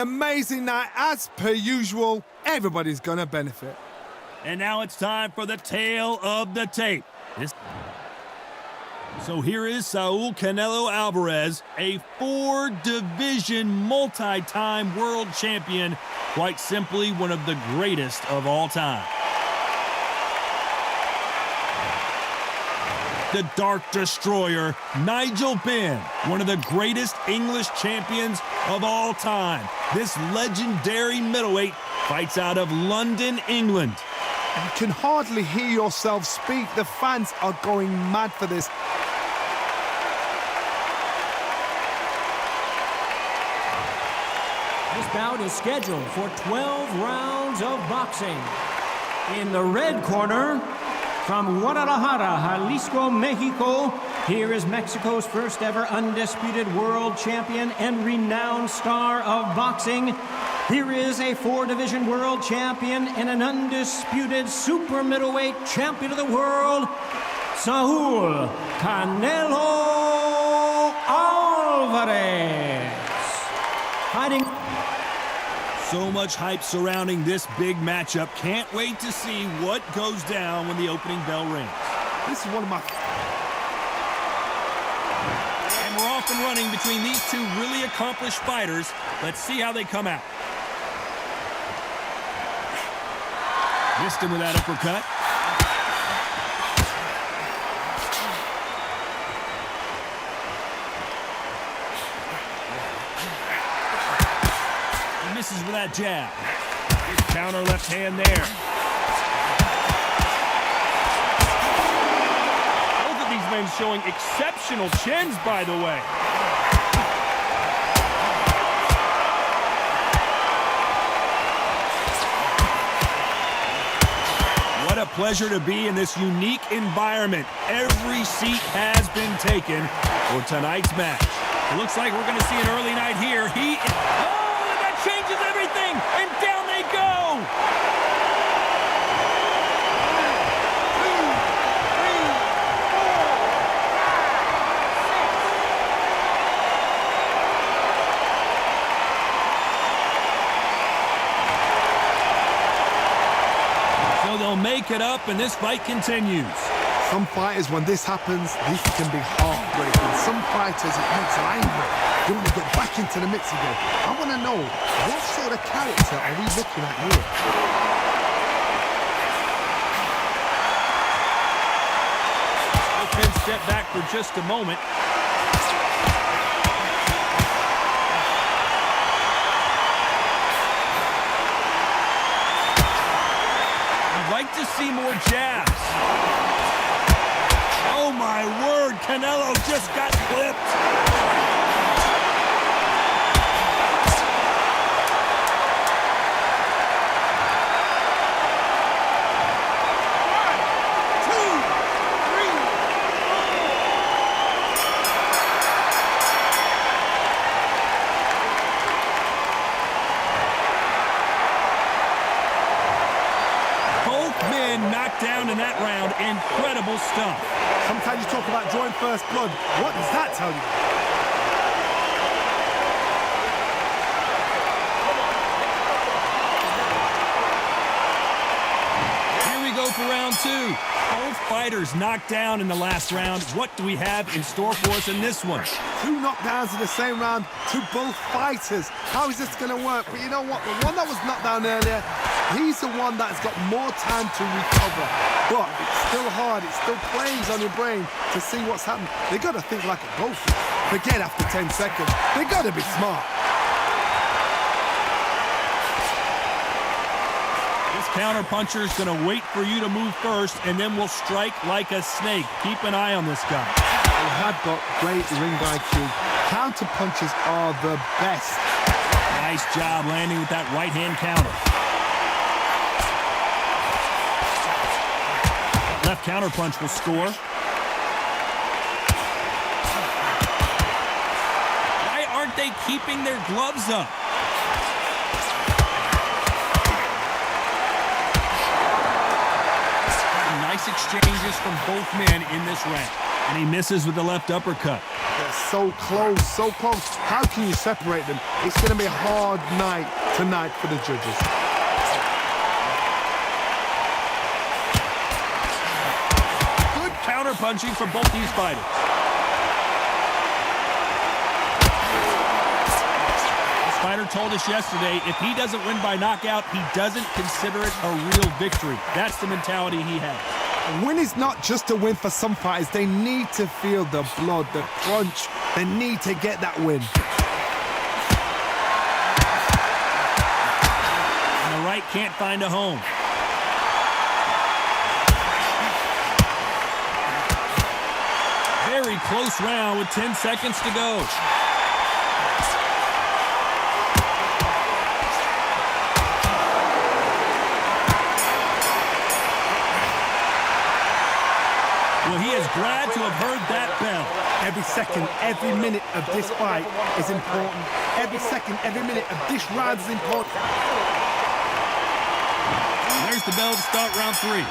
Amazing night, as per usual. Everybody's gonna benefit. And now it's time for the tale of the tape. So here is Saul Canelo Alvarez, a 4-division multi-time world champion, quite simply one of the greatest of all time. The Dark Destroyer, Nigel Benn, one of the greatest English champions of all time. This legendary middleweight fights out of London, England. You can hardly hear yourself speak. The fans are going mad for this. This bout is scheduled for 12 rounds of boxing. In the red corner, from Guadalajara, Jalisco, Mexico, here is Mexico's first ever undisputed world champion and renowned star of boxing. Here is a 4-division world champion and an undisputed super middleweight champion of the world, Saul Canelo Alvarez. Fighting. So much hype surrounding this big matchup. Can't wait to see what goes down when the opening bell rings. This is one of my... And we're off and running between these two really accomplished fighters. Let's see how they come out. Missed him with that uppercut. Misses with that jab. Counter left hand there. Both of these men showing exceptional chins, by the way. What a pleasure to be in this unique environment. Every seat has been taken for tonight's match. It looks like we're going to see an early night here. Changes everything, and down they go! So they'll make it up, and this fight continues. Some fighters, when this happens, this can be heartbreaking. Some fighters, it makes them angry. They want to get back into the mix again. I want to know, what sort of character are we looking at here? Can step back for just a moment. I'd like to see more jabs. Oh my word, Canelo just got clipped. Knocked down in that round. Incredible stuff. Sometimes you talk about drawing first blood. What does that tell you? Here we go for round 2. Both fighters knocked down in the last round. What do we have in store for us in this one? 2 knockdowns in the same round to both fighters. How is this going to work? But you know what? The one that was knocked down earlier, he's the one that's got more time to recover. But it's still hard. It still plays on your brain to see what's happened. They got to think like a golfer. Forget after 10 seconds. They got to be smart. This counter-puncher is going to wait for you to move first, and then will strike like a snake. Keep an eye on this guy. They have got great ring IQ. Counter-punches are the best. Nice job landing with that right-hand counter. Left counterpunch will score. Why aren't they keeping their gloves up? Nice exchanges from both men in this round. And he misses with the left uppercut. They're so close, so close. How can you separate them? It's going to be a hard night tonight for the judges. Good counter-punching for both these fighters. This fighter told us yesterday, if he doesn't win by knockout, he doesn't consider it a real victory. That's the mentality he has. A win is not just a win for some fighters. They need to feel the blood, the crunch. They need to get that win. And the right can't find a home. Very close round with 10 seconds to go. Well, he is glad to have heard that bell. Every second, every minute of this fight is important. Every second, every minute of this round is important. There's the bell to start round 3.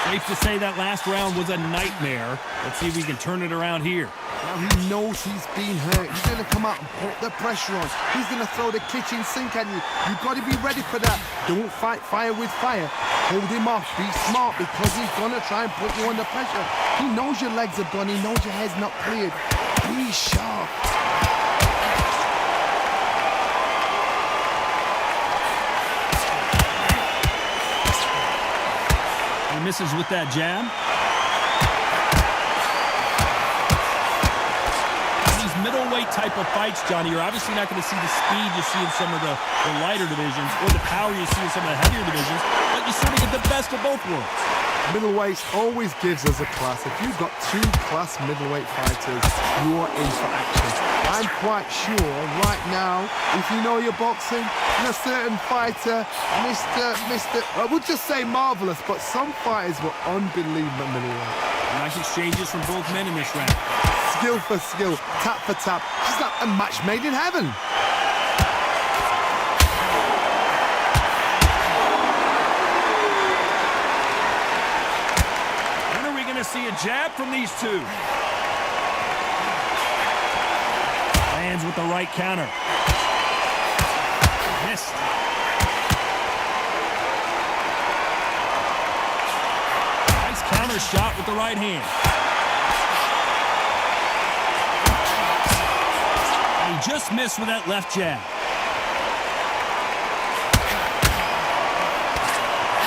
Safe to say that last round was a nightmare. Let's see if we can turn it around here. Now he knows he's been hurt. He's going to come out and put the pressure on. He's going to throw the kitchen sink at you. You've got to be ready for that. Don't fight fire with fire. Hold him off. Be smart because he's going to try and put you under pressure. He knows your legs are gone. He knows your head's not cleared. Be sharp. He misses with that jab. These middleweight type of fights, Johnny, you're obviously not going to see the speed you see in some of the lighter divisions or the power you see in some of the heavier divisions, but you sort of get the best of both worlds. Middleweight always gives us a class. If you've got 2 class middleweight fighters, you're in for action. I'm quite sure right now, if you know your boxing, a certain fighter, I would just say marvelous, but some fighters were unbelievable middleweight. Nice exchanges from both men in this round. Skill for skill, tap for tap. It's like a match made in heaven. When are we going to see a jab from these two? Lands with the right counter. Missed. Nice counter shot with the right hand. And he just missed with that left jab.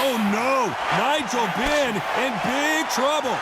Oh no! Nigel Benn in big trouble.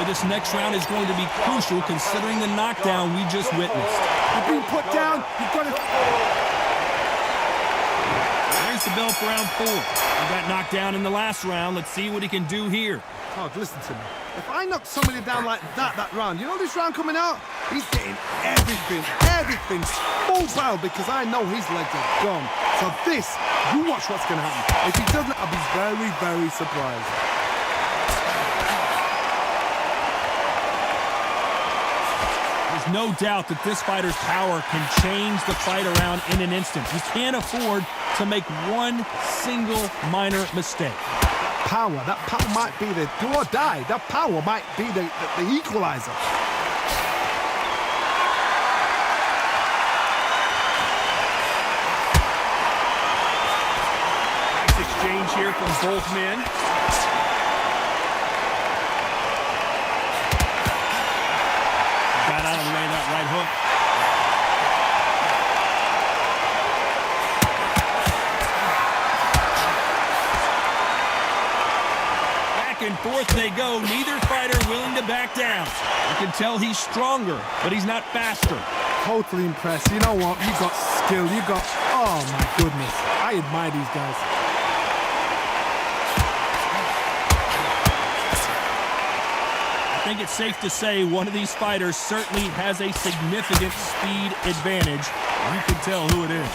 This next round is going to be crucial considering the knockdown we just witnessed. You're being put down. You've got to... There's the bell for round 4. He got knocked down in the last round. Let's see what he can do here. Oh, listen to me. If I knock somebody down like that round, you know this round coming out? He's getting everything full barrel because I know his legs are gone. So this, you watch what's going to happen. If he doesn't, I'll be very, very surprised. No doubt that this fighter's power can change the fight around in an instant. He can't afford to make one single minor mistake. That power might be the do or die. That power might be the equalizer. Nice exchange here from both men. Got out of the way of that right hook. Back and forth they go. Neither fighter willing to back down. You can tell he's stronger, but he's not faster. Totally impressed. You know what? You got skill. You got... Oh, my goodness. I admire these guys. think it's safe to say one of these fighters certainly has a significant speed advantage. You can tell who it is.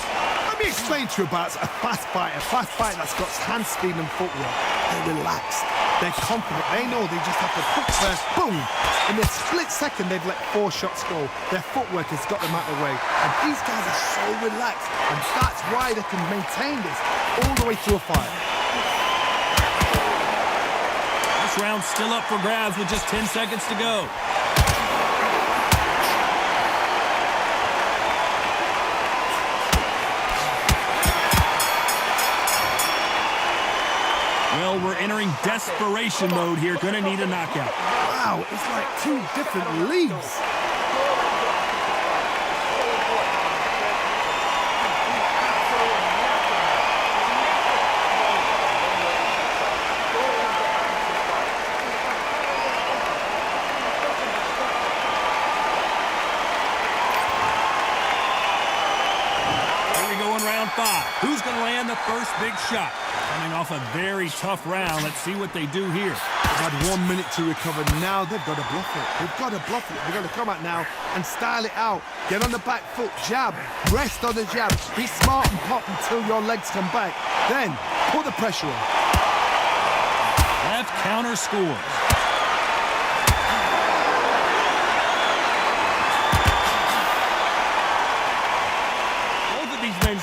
Let me explain to you about a fast fighter that's got hand speed and footwork. They're relaxed. They're confident. They know they just have to hook first, boom. In a split second, they've let 4 shots go. Their footwork has got them out of the way. And these guys are so relaxed. And that's why they can maintain this all the way through a fight. This round's still up for grabs with just 10 seconds to go. Well, we're entering desperation mode here. Gonna need a knockout. Wow, it's like 2 different leagues. Who's going to land the first big shot? Coming off a very tough round. Let's see what they do here. They've had 1 minute to recover. Now they've got to bluff it. They've got to bluff it. They've got to come out now and style it out. Get on the back foot, jab, rest on the jab. Be smart and pop until your legs come back. Then put the pressure on. Left counter scores.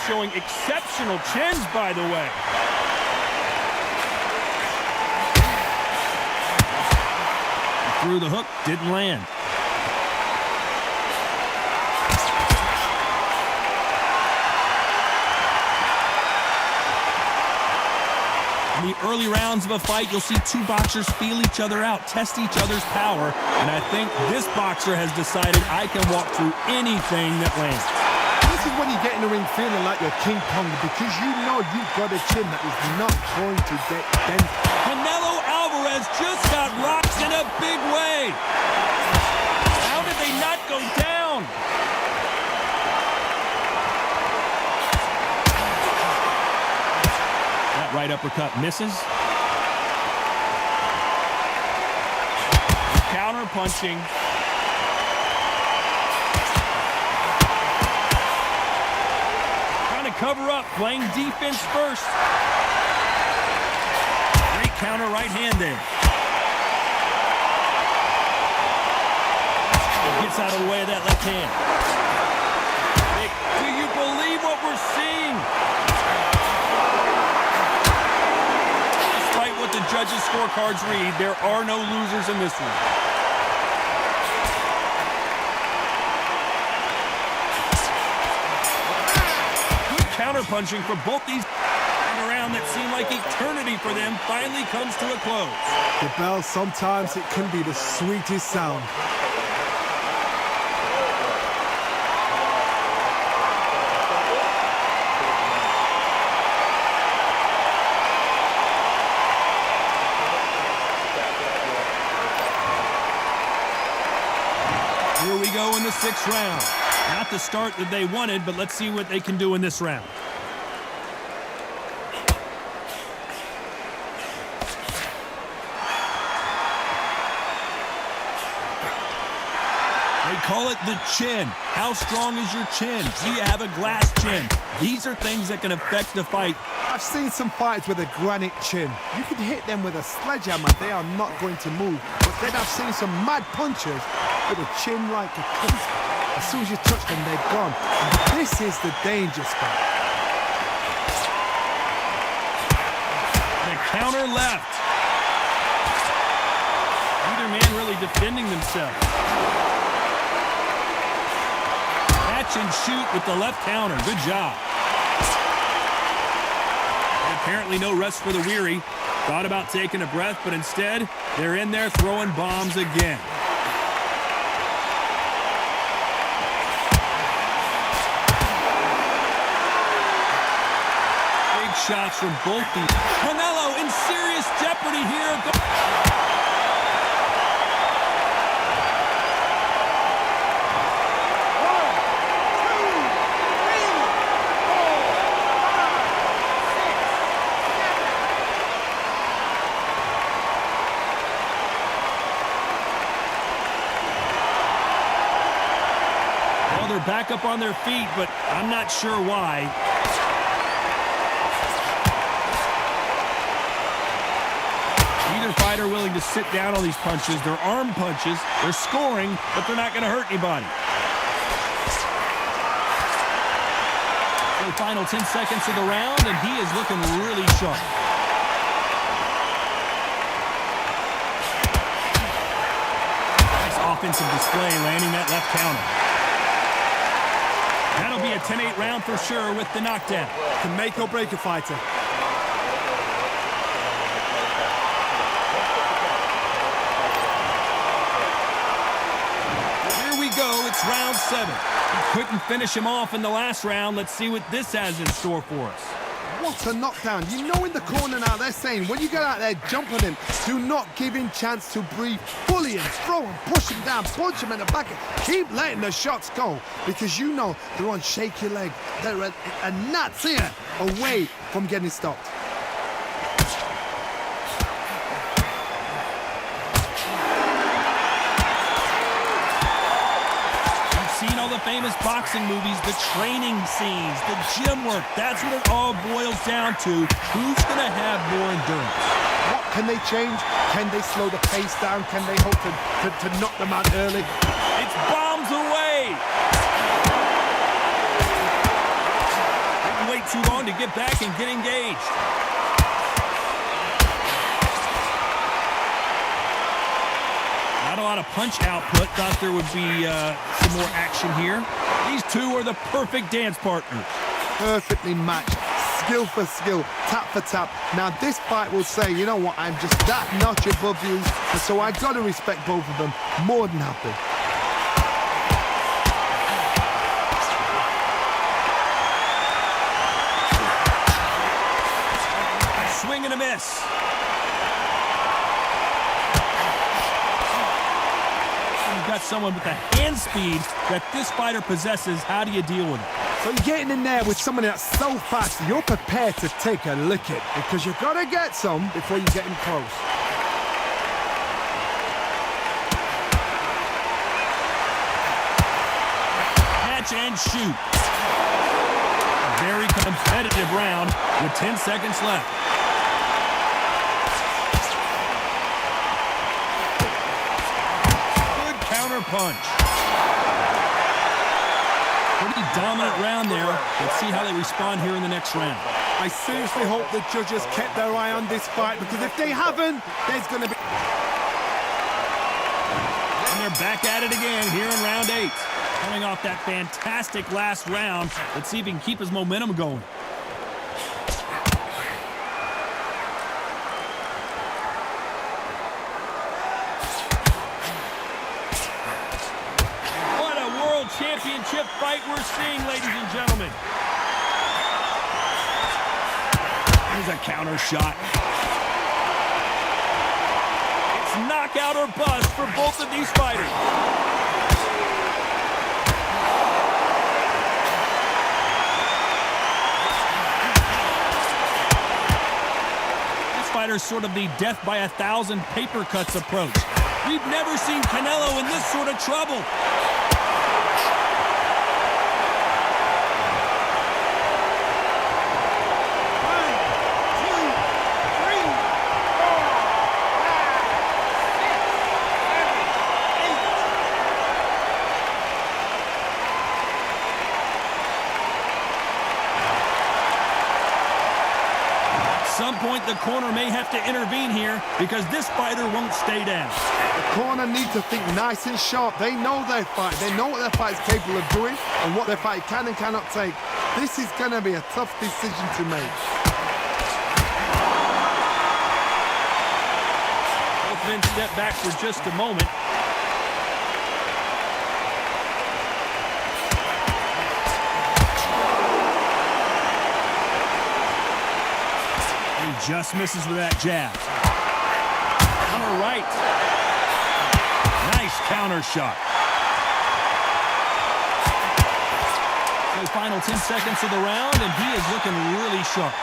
Showing exceptional chins, by the way. Threw the hook, didn't land. In the early rounds of a fight, you'll see 2 boxers feel each other out, test each other's power, and I think this boxer has decided I can walk through anything that lands. This is when you get in the ring feeling like you're King Kong because you know you've got a chin that is not going to get bent. Canelo Alvarez just got rocked in a big way. How did they not go down? That right uppercut misses. Counter punching. Cover up, playing defense first. Great counter right hand there. Gets out of the way of that left hand. Hey, do you believe what we're seeing? Despite what the judges' scorecards read, there are no losers in this one. Punching for both these, and a round that seemed like eternity for them finally comes to a close. The bell, sometimes it can be the sweetest sound. Here we go in the 6th round. Not the start that they wanted, but let's see what they can do in this round. They call it the chin. How strong is your chin? Do you have a glass chin? These are things that can affect the fight. I've seen some fights with a granite chin. You can hit them with a sledgehammer, they are not going to move. But then I've seen some mad punchers with a chin like a crisp. As soon as you touch them, they're gone. And this is the danger spot. The counter left. Neither man really defending themselves. Catch and shoot with the left counter. Good job. And apparently no rest for the weary. Thought about taking a breath, but instead, they're in there throwing bombs again. Shots from both teams. Canelo in serious jeopardy here. back up on their feet, but I'm not sure why. Neither fighter willing to sit down on these punches. They're arm punches. They're scoring, but they're not going to hurt anybody. The final 10 seconds of the round, and he is looking really sharp. Nice offensive display, landing that left counter. That'll be a 10-8 round for sure with the knockdown. Can make or break a fighter. Here we go, it's round 7. He couldn't finish him off in the last round. Let's see what this has in store for us. What a knockdown. You know in the corner now they're saying when you get out there, jump on him. Do not give him chance to breathe. Bully him, throw him, push him down, punch him in the back. Keep letting the shots go because you know they're on shaky leg. They're a gnat's ear away from getting stopped. The famous boxing movies, the training scenes, the gym work, that's what it all boils down to. Who's going to have more endurance? What can they change? Can they slow the pace down? Can they hope to knock them out early? It's bombs away! Didn't wait too long to get back and get engaged. Not a lot of punch output. Thought there would be some more action here. These two are the perfect dance partners. Perfectly matched. Skill for skill, tap for tap. Now this fight will say, you know what, I'm just that notch above you, and so I got to respect both of them. More than happy. Swing and a miss. Got someone with the hand speed that this fighter possesses. How do you deal with it? So you're getting in there with someone that's so fast, you're prepared to take a licking because you've got to get some before you get him close. Catch and shoot. A very competitive round with 10 seconds left. Punch. Pretty dominant round there. Let's see how they respond here in the next round. I seriously hope the judges kept their eye on this fight because if they haven't, there's going to be... And they're back at it again here in round 8. Coming off that fantastic last round. Let's see if he can keep his momentum going. Championship fight we're seeing, ladies and gentlemen. There's a counter shot. It's knockout or bust for both of these fighters. This fighter's sort of the death by 1,000 paper cuts approach. We've never seen Canelo in this sort of trouble. At some point, the corner may have to intervene here because this fighter won't stay down. The corner need to think nice and sharp. They know their fight. They know what their fight is capable of doing and what their fight can and cannot take. This is going to be a tough decision to make. Both men step back for just a moment. Just misses with that jab. Counter right. Nice counter shot. So the final 10 seconds of the round, and he is looking really sharp.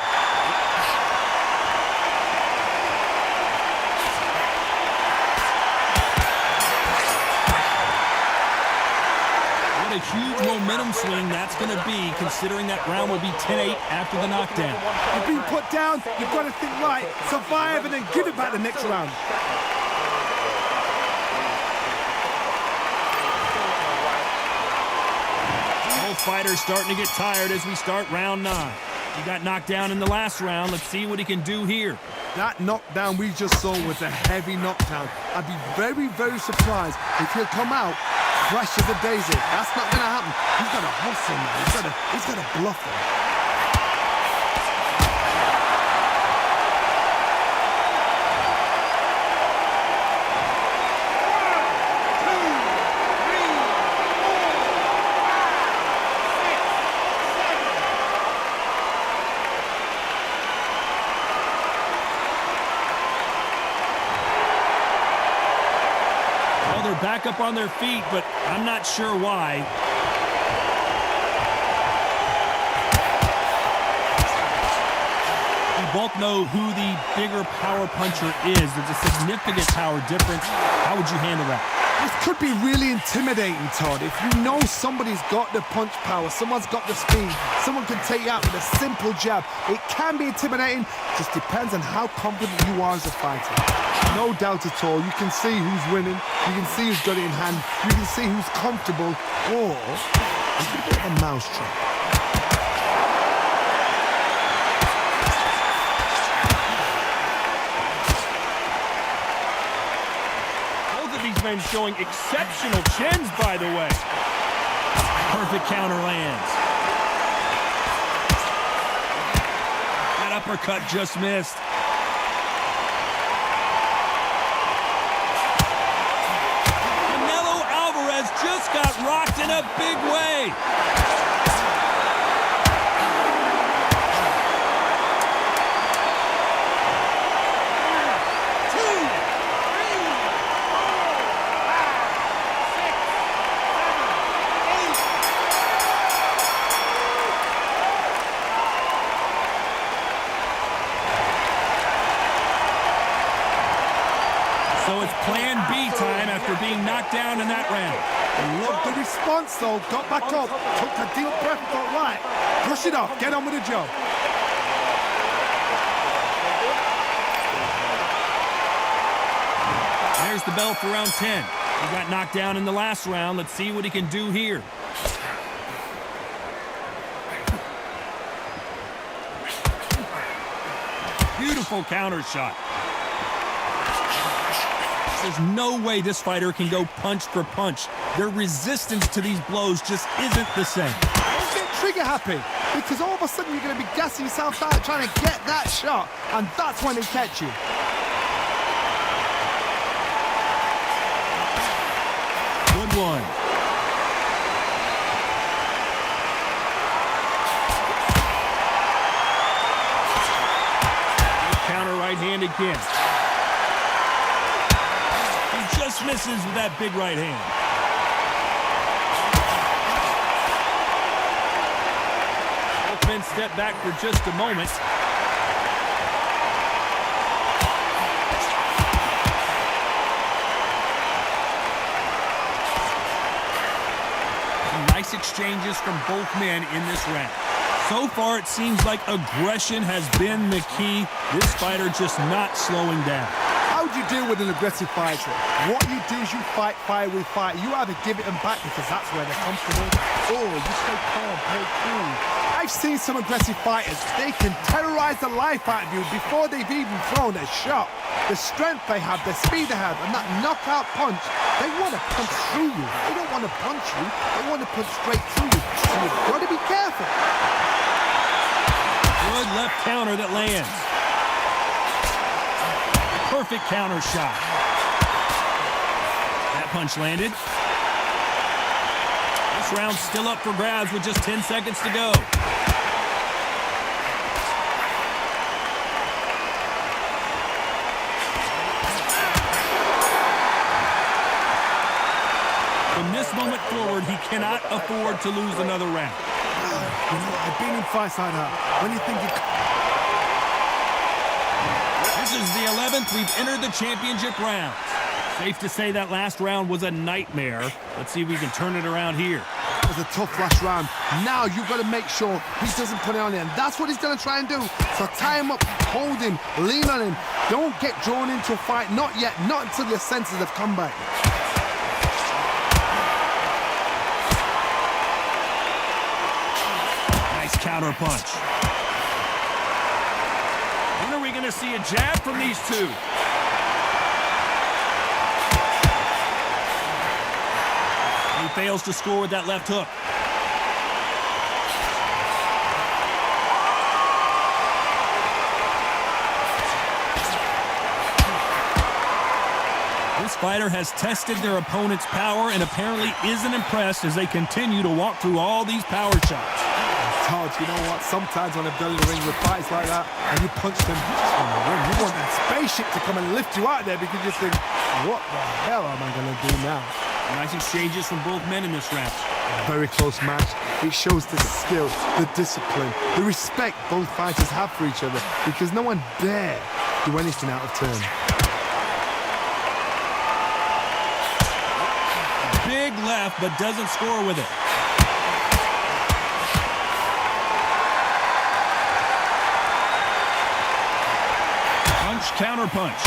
What a huge momentum swing that's going to be, considering that round will be 10-8 after the knockdown. You've been put down, you've got to think right, survive, and then give it back the next round. Both fighters starting to get tired as we start round 9. He got knocked down in the last round. Let's see what he can do here. That knockdown we just saw was a heavy knockdown. I'd be very, very surprised if he'll come out fresh as a daisy. That's not going to happen. He's got to hustle, man. He's got to bluff him. They're back up on their feet, but I'm not sure why. We both know who the bigger power puncher is. There's a significant power difference. How would you handle that? This could be really intimidating, Todd. If you know somebody's got the punch power, someone's got the speed, someone can take you out with a simple jab. It can be intimidating. Just depends on how confident you are as a fighter. No doubt at all. You can see who's winning. You can see who's got it in hand. You can see who's comfortable. Or it's a bit of a mousetrap. Both of these men showing exceptional chins, by the way. Perfect counter lands. That uppercut just missed. Just got rocked in a big way. So it's plan B time after being knocked down in that round. Love the response, though. Got back up, took a deep breath, thought, right, brush it off, get on with the job. There's the bell for round 10. He got knocked down in the last round. Let's see what he can do here. Beautiful counter shot. There's no way this fighter can go punch for punch. Their resistance to these blows just isn't the same. Don't get trigger happy, because all of a sudden you're going to be gassing yourself out trying to get that shot, and that's when they catch you. Good one. Counter right hand again. Just misses with that big right hand. Both men step back for just a moment. Some nice exchanges from both men in this round. So far, it seems like aggression has been the key. This fighter just not slowing down. How do you deal with an aggressive fighter? What you do is you fight fire with fire. You either give it them back because that's where they're comfortable, or you stay calm, play cool. I've seen some aggressive fighters. They can terrorize the life out of you before they've even thrown a shot. The strength they have, the speed they have, and that knockout punch, they want to punch through you. They don't want to punch you. They want to punch straight through you. So you've got to be careful. Good left counter that lands. Perfect counter shot. That punch landed. This round's still up for grabs with just 10 seconds to go. From this moment forward, he cannot afford to lose another round. You know, I've been in fights like that. When you think This is the 11th we've entered the championship rounds. Safe to say that last round was a nightmare. Let's see if we can turn it around here. That was a tough last round. Now you've got to make sure he doesn't put it on him. That's what he's going to try and do. So tie him up, hold him, lean on him. Don't get drawn into a fight. Not yet. Not until your senses have come back. Nice counter punch. When are we going to see a jab from these two? He fails to score with that left hook. This fighter has tested their opponent's power and apparently isn't impressed as they continue to walk through all these power shots. Todd, you know what? Sometimes when I've done in the ring with fights like that and you punch them on the ring, you want that spaceship to come and lift you out there because you think, what the hell am I going to do now? Nice exchanges from both men in this round. Very close match. It shows the skill, the discipline, the respect both fighters have for each other because no one dare do anything out of turn. Big left, but doesn't score with it. Punch, counter punch.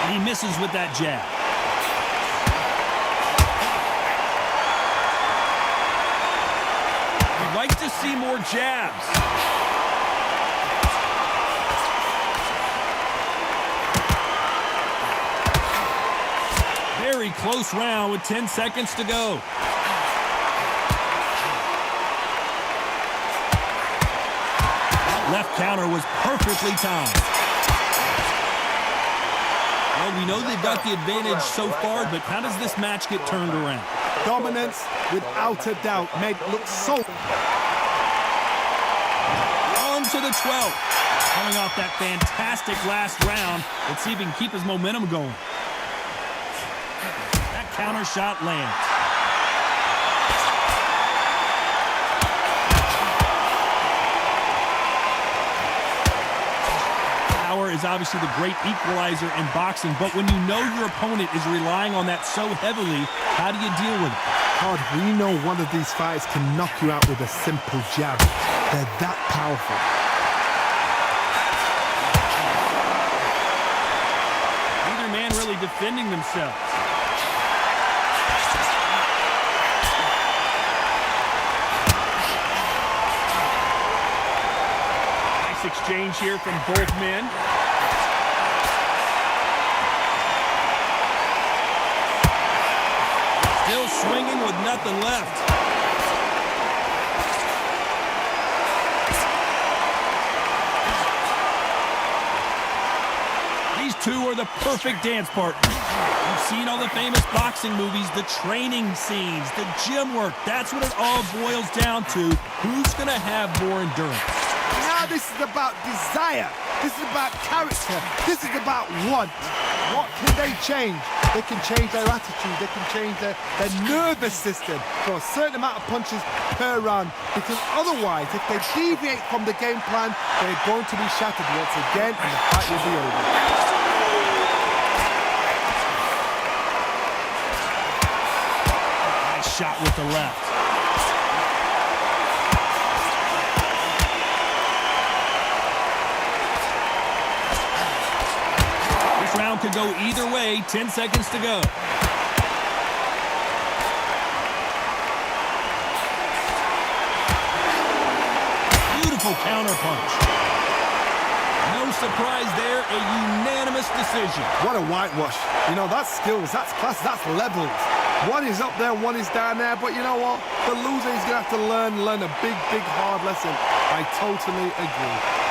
And he misses with that jab. I'd like to see more jabs. Very close round with 10 seconds to go. Left counter was perfectly timed. Well, we know they've got the advantage so far, but how does this match get turned around? Dominance, without a doubt, made it look so... On to the 12th. Coming off that fantastic last round. Let's see if he can keep his momentum going. That counter shot lands. Power is obviously the great equalizer in boxing, but when you know your opponent is relying on that so heavily, how do you deal with it? Todd, we know one of these fighters can knock you out with a simple jab. They're that powerful. Neither man really defending themselves. Nice exchange here from both men. Still swinging with nothing left. These two are the perfect dance partners. You've seen all the famous boxing movies, the training scenes, the gym work. That's what it all boils down to. Who's going to have more endurance? Now this is about desire. This is about character. This is about want. What can they change? They can change their attitude. They can change their nervous system for a certain amount of punches per round. Because otherwise, if they deviate from the game plan, they're going to be shattered once again and the fight will be over. Nice shot with the left. Round could go either way. 10 seconds to go. Beautiful counter punch. No surprise there, a unanimous decision. What a whitewash. You know, that's skills, that's class, that's levels. One is up there, one is down there, but you know what? The loser is going to have to learn a big, hard lesson. I totally agree.